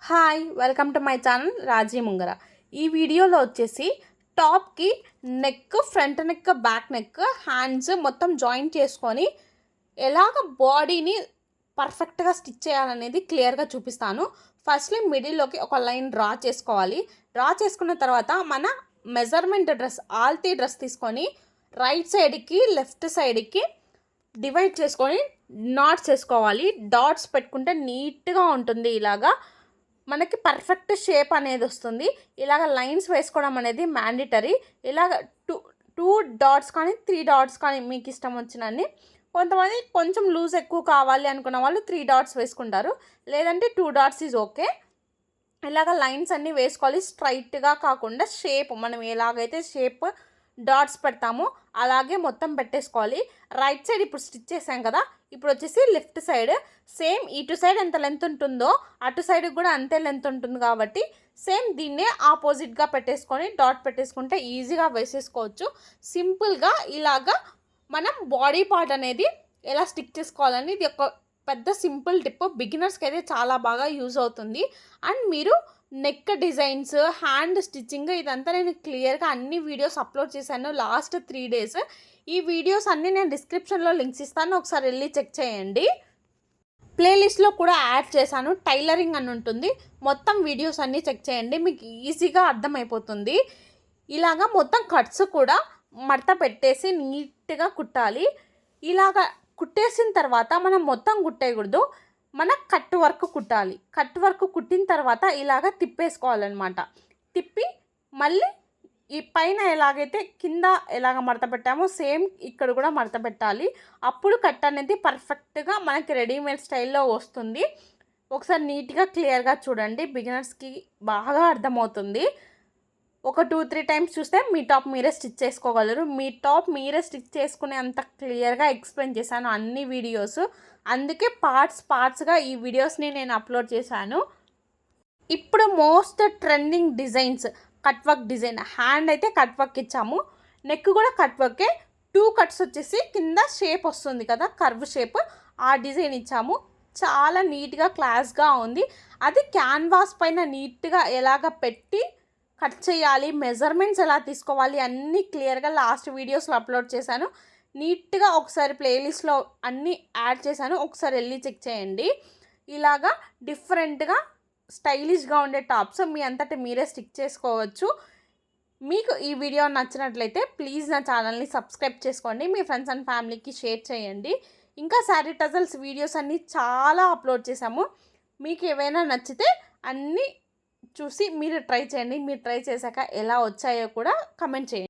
Hi welcome to my channel Raji Mungara. ఈ వీడియోలో వచ్చేసి టాప్కి neck, front neck, back neck, hands మొత్తం జాయింట్ చేసుకొని ఎలాగ బాడీని పర్ఫెక్ట్గా స్టిచ్ చేయాలనేది క్లియర్గా చూపిస్తాను. ఫస్ట్లీ మిడిల్లోకి ఒక లైన్ డ్రా చేసుకోవాలి. డ్రా చేసుకున్న తర్వాత మన మెజర్మెంట్ డ్రెస్, ఆల్తీ డ్రెస్ తీసుకొని రైట్ సైడ్కి లెఫ్ట్ సైడ్కి డివైడ్ చేసుకొని నాట్స్ వేసుకోవాలి. డాట్స్ పెట్టుకుంటే నీట్గా ఉంటుంది. ఇలాగా మనకి పర్ఫెక్ట్ షేప్ అనేది వస్తుంది. ఇలాగ లైన్స్ వేసుకోవడం అనేది మ్యాండేటరీ. ఇలాగ టూ డాట్స్ కానీ 3 డాట్స్ కానీ మీకు ఇష్టం వచ్చినన్ని. కొంతమంది కొంచెం లూజ్ ఎక్కువ కావాలి అనుకున్న వాళ్ళు 3 డాట్స్ వేసుకుంటారు, లేదంటే 2 డాట్స్ ఈజ్ ఓకే. ఇలాగ లైన్స్ అన్నీ వేసుకోవాలి. స్ట్రైట్గా కాకుండా షేప్, మనం ఎలాగైతే షేప్ డాట్స్ పెడతామో అలాగే మొత్తం పెట్టేసుకోవాలి. రైట్ సైడ్ ఇప్పుడు స్టిచ్ చేసాం కదా, ఇప్పుడు వచ్చేసి లెఫ్ట్ సైడ్ సేమ్ ఇటు సైడ్ ఎంత లెంత్ ఉంటుందో అటు సైడ్ కూడా అంతే లెంత్ ఉంటుంది కాబట్టి సేమ్ దీన్నే ఆపోజిట్గా పెట్టేసుకొని డాట్ పెట్టేసుకుంటే ఈజీగా వేసేసుకోవచ్చు. సింపుల్గా ఇలాగా మనం బాడీ పార్ట్ అనేది ఎలా స్టిక్ చేసుకోవాలని ఇది ఒక పెద్ద సింపుల్ టిప్. బిగినర్స్కి అయితే చాలా బాగా యూజ్ అవుతుంది. అండ్ మీరు నెక్ డిజైన్స్, హ్యాండ్ స్టిచ్చింగ్ ఇదంతా నేను క్లియర్గా అన్ని వీడియోస్ అప్లోడ్ చేశాను లాస్ట్ 3 days. ఈ వీడియోస్ అన్నీ నేను డిస్క్రిప్షన్లో లింక్స్ ఇస్తాను, ఒకసారి వెళ్ళి చెక్ చేయండి. ప్లేలిస్ట్లో కూడా యాడ్ చేశాను, టైలరింగ్ అని ఉంటుంది. మొత్తం వీడియోస్ అన్నీ చెక్ చేయండి, మీకు ఈజీగా అర్థమైపోతుంది. ఇలాగా మొత్తం కట్స్ కూడా మడత పెట్టేసి నీట్గా కుట్టాలి. ఇలాగ కుట్టేసిన తర్వాత మనం మొత్తం కుట్టేయకూడదు, మన కట్ వర్క్ కుట్టాలి. కట్ వర్క్ కుట్టిన తర్వాత ఇలాగ తిప్పేసుకోవాలన్నమాట. తిప్పి మళ్ళీ ఈ పైన ఎలాగైతే కింద ఎలాగ మడత పెట్టామో సేమ్ ఇక్కడ కూడా మడత పెట్టాలి. అప్పుడు కట్ అనేది పర్ఫెక్ట్గా మనకి రెడీమేడ్ స్టైల్లో వస్తుంది. ఒకసారి నీట్గా క్లియర్గా చూడండి, బిగినర్స్కి బాగా అర్థమవుతుంది. ఒక 2-3 టైమ్స్ చూస్తే మీ టాప్ మీరే స్టిచ్ చేసుకోగలరు. మీ టాప్ మీరే స్టిచ్ చేసుకునే అంత క్లియర్గా ఎక్స్ప్లెయిన్ చేశాను అన్ని వీడియోస్. అందుకే పార్ట్స్గా ఈ వీడియోస్ని నేను అప్లోడ్ చేశాను. ఇప్పుడు most trending designs, cut work design. Hand అయితే కట్ వర్క్ ఇచ్చాము, నెక్ కూడా కట్ వర్కే. 2 కట్స్ వచ్చేసి కింద షేప్ వస్తుంది కదా, కర్వ్ షేప్, ఆ డిజైన్ ఇచ్చాము. చాలా నీట్గా క్లాస్గా ఉంది. అది క్యాన్వాస్ పైన నీట్గా ఎలాగ పెట్టి కట్ చేయాలి, మెజర్మెంట్స్ ఎలా తీసుకోవాలి అన్నీ క్లియర్గా లాస్ట్ వీడియోస్లో అప్లోడ్ చేశాను. నీట్గా ఒకసారి ప్లేలిస్ట్లో అన్నీ యాడ్ చేశాను, ఒకసారి వెళ్ళి చెక్ చేయండి. ఇలాగా డిఫరెంట్గా స్టైలిష్గా ఉండే టాప్స్ మీ అంతటి మీరే స్టిక్ చేసుకోవచ్చు. మీకు ఈ వీడియో నచ్చినట్లయితే ప్లీజ్ నా ఛానల్ని సబ్స్క్రైబ్ చేసుకోండి, మీ ఫ్రెండ్స్ అండ్ ఫ్యామిలీకి షేర్ చేయండి. ఇంకా శారీ టజల్స్ వీడియోస్ అన్నీ చాలా అప్లోడ్ చేశాము. మీకు ఏవైనా నచ్చితే అన్నీ చూసి మీరు ట్రై చేయండి. మీరు ట్రై చేశాక ఎలా వచ్చాయో కూడా కమెంట్ చేయండి.